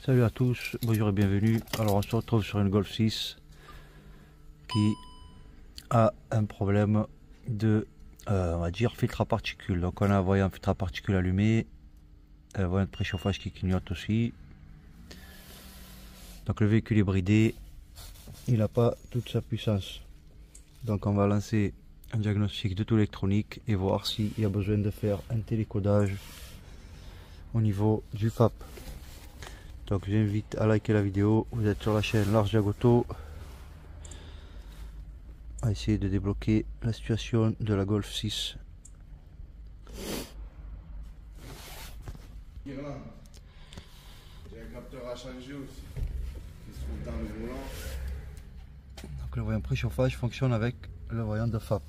Salut à tous, bonjour et bienvenue. Alors on se retrouve sur une Golf 6 qui a un problème de, on va dire, filtre à particules. Donc on a un voyant filtre à particules allumé, un voyant de préchauffage qui clignote aussi. Donc le véhicule est bridé, il n'a pas toute sa puissance. Donc on va lancer un diagnostic de tout l'électronique et voir s'il y a besoin de faire un télécodage au niveau du FAP. Donc j'invite à liker la vidéo, vous êtes sur la chaîne Lars Jagoto. On va essayer de débloquer la situation de la Golf 6. Irlande. J'ai un capteur à changer aussi qui se trouve dans le volant. Donc le voyant préchauffage fonctionne avec le voyant de FAP.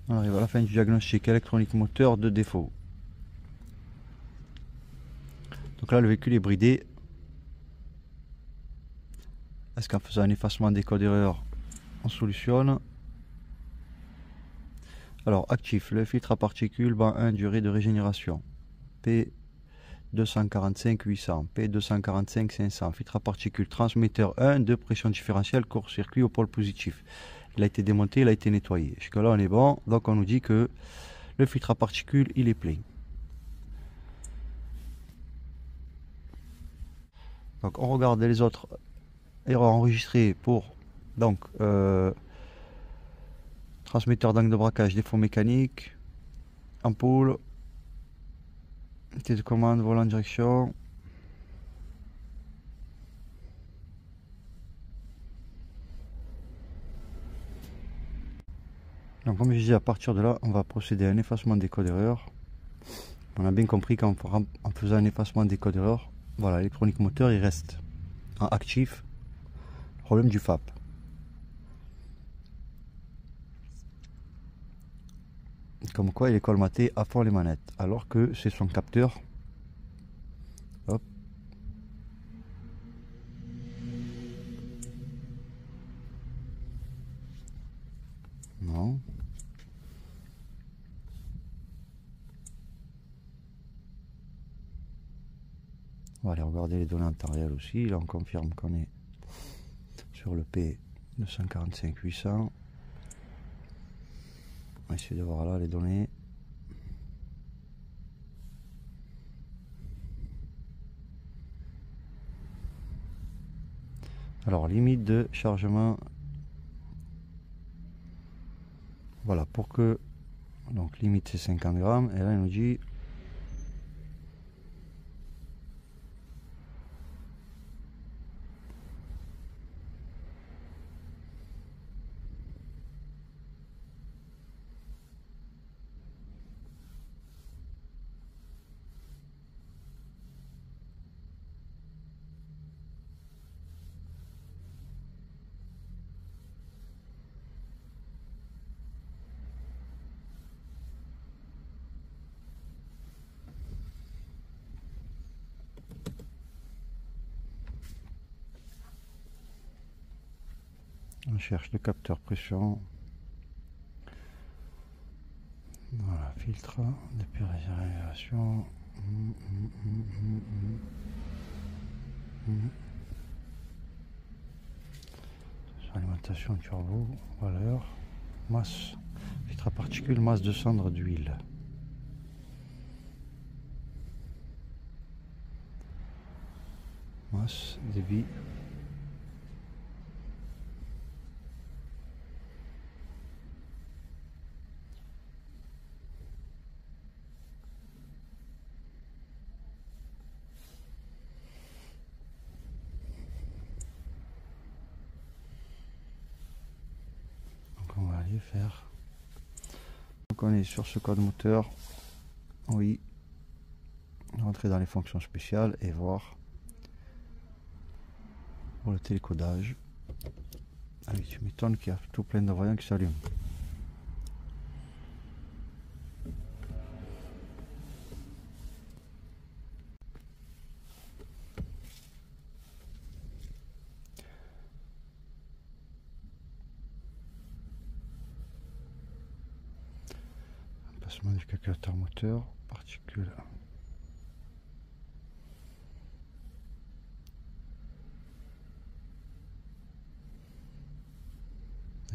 On arrive à la fin du diagnostic électronique moteur de défaut. Donc là le véhicule est bridé. Est-ce qu'en faisant un effacement des codes erreurs on solutionne? Alors actif, le filtre à particules, banc 1, durée de régénération P245 800, P245 500, filtre à particules, transmetteur 1 de pression différentielle, court-circuit au pôle positif. Il a été démonté, il a été nettoyé. Jusque là on est bon, donc on nous dit que le filtre à particules il est plein. Donc on regarde les autres erreurs enregistrées pour donc transmetteur d'angle de braquage, défaut mécanique, ampoule, télécommande, volant direction. Donc comme je disais, à partir de là, on va procéder à un effacement des codes erreurs. On a bien compris qu'en faisant un effacement des codes erreurs, voilà, l'électronique moteur il reste en actif. Problème du FAP. Comme quoi il est colmaté à fond les manettes, alors que c'est son capteur. Hop. Non. On va aller regarder les données en temps réel aussi. Là on confirme qu'on est sur le P245 800. On va essayer de voir là les données. Alors limite de chargement. Voilà, pour que donc limite c'est 50 grammes et là il nous dit on cherche le capteur pression. Voilà, filtre de purification. Alimentation turbo, valeur, masse, filtre à particules, masse de cendre d'huile. Masse, débit. On va aller faire. Donc on est sur ce code moteur. Oui. Rentrer dans les fonctions spéciales et voir pour le télécodage. Ah oui, tu m'étonnes qu'il y a tout plein de voyants qui s'allument. Placement du calculateur moteur, particules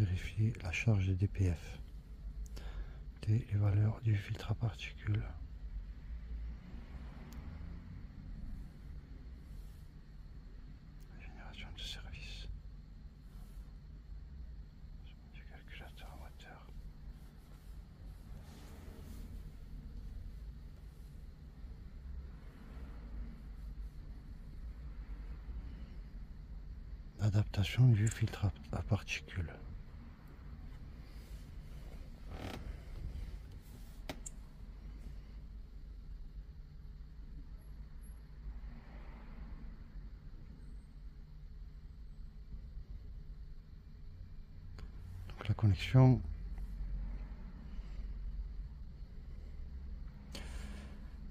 Vérifier la charge de DPF. Et les valeurs du filtre à particules. Génération de service. Du calculateur moteur. Adaptation du filtre à particules. Donc la connexion.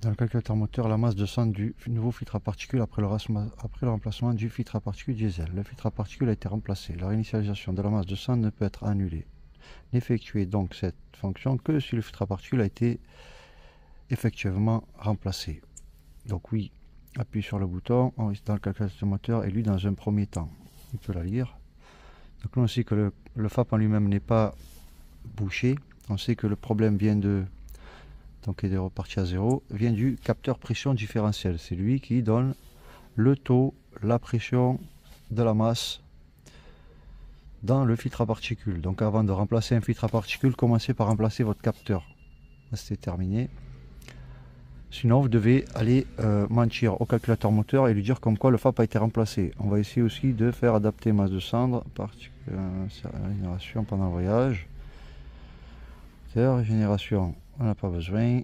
Dans le calculateur moteur, la masse de sang du nouveau filtre à particules après le remplacement du filtre à particules diesel. Le filtre à particules a été remplacé. La réinitialisation de la masse de sang ne peut être annulée. N'effectuez donc cette fonction que si le filtre à particules a été effectivement remplacé. Donc oui, appuyez sur le bouton dans le calculateur moteur et lui dans un premier temps. Il peut la lire. Donc là on sait que le FAP en lui-même n'est pas bouché. On sait que le problème vient de... donc il est reparti à 0, vient du capteur pression différentielle. C'est lui qui donne le taux, la pression de la masse dans le filtre à particules. Donc avant de remplacer un filtre à particules, commencez par remplacer votre capteur. C'est terminé. Sinon vous devez aller mentir au calculateur moteur et lui dire comme quoi le FAP a été remplacé. On va essayer aussi de faire adapter masse de cendre, génération pendant le voyage. Génération, on n'a pas besoin.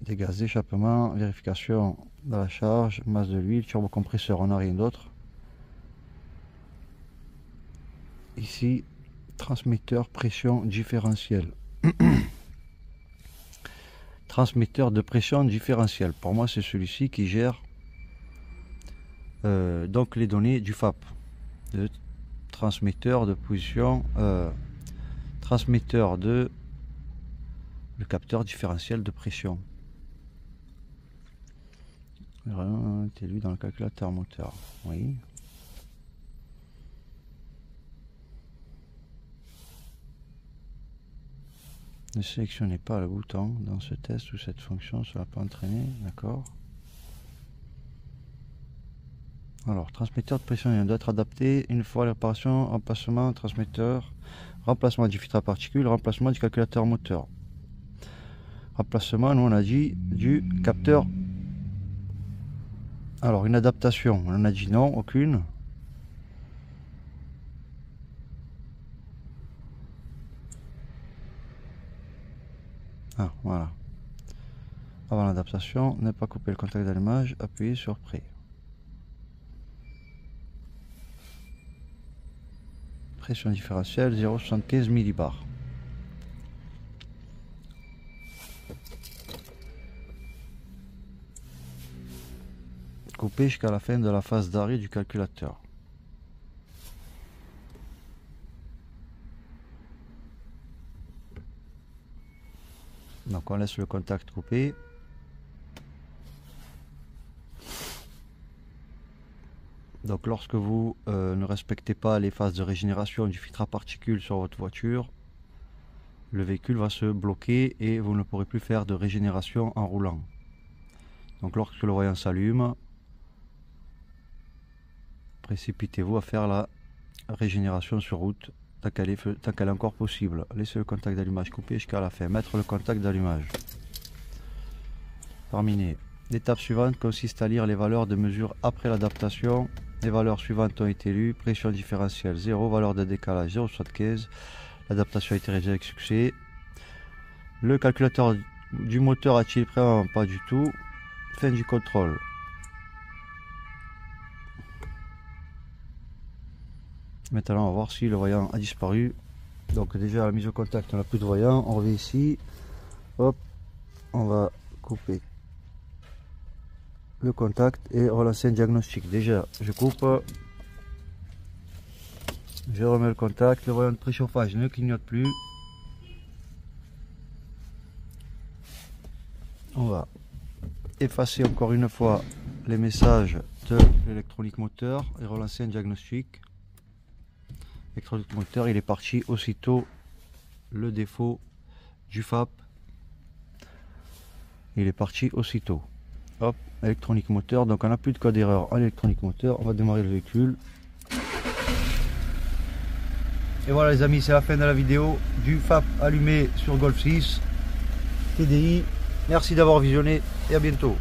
Des gaz d'échappement, vérification de la charge, masse de l'huile, turbocompresseur, on n'a rien d'autre. Ici, transmetteur pression différentielle. Transmetteur de pression différentielle. Pour moi, c'est celui-ci qui gère donc les données du FAP. Le transmetteur de position, transmetteur de le capteur différentiel de pression. C'est lui dans le calculateur moteur. Oui. Ne sélectionnez pas le bouton dans ce test ou cette fonction, cela peut entraîner, d'accord. Alors, transmetteur de pression il doit être adapté une fois la réparation, remplacement, transmetteur, remplacement du filtre à particules, remplacement du calculateur moteur. Remplacement, nous on a dit du capteur. Alors, une adaptation, on a dit non, aucune. Ah, voilà. Avant l'adaptation, ne pas couper le contact d'allumage, appuyez sur prêt. Pression différentielle 0,75 millibars. Couper jusqu'à la fin de la phase d'arrêt du calculateur. Donc on laisse le contact coupé. Donc lorsque vous ne respectez pas les phases de régénération du filtre à particules sur votre voiture, le véhicule va se bloquer et vous ne pourrez plus faire de régénération en roulant. Donc lorsque le voyant s'allume, précipitez-vous à faire la régénération sur route tant qu'elle est encore possible. Laissez le contact d'allumage coupé jusqu'à la fin. Mettre le contact d'allumage. Terminé. L'étape suivante consiste à lire les valeurs de mesure après l'adaptation. Les valeurs suivantes ont été lues. Pression différentielle 0, valeur de décalage 0,75. L'adaptation a été réalisée avec succès. Le calculateur du moteur a-t-il pris? Pas du tout. Fin du contrôle. Maintenant on va voir si le voyant a disparu. Donc déjà à la mise au contact on n'a plus de voyant. On revient ici. Hop. On va couper le contact et relancer un diagnostic. Déjà je coupe. Je remets le contact. Le voyant de préchauffage ne clignote plus. On va effacer encore une fois les messages de l'électronique moteur et relancer un diagnostic. Électronique moteur, il est parti aussitôt. Le défaut du FAP, il est parti aussitôt. Hop, électronique moteur, donc on n'a plus de cas d'erreur à l'électronique moteur. On va démarrer le véhicule. Et voilà les amis, c'est la fin de la vidéo du FAP allumé sur Golf 6 TDI. Merci d'avoir visionné et à bientôt.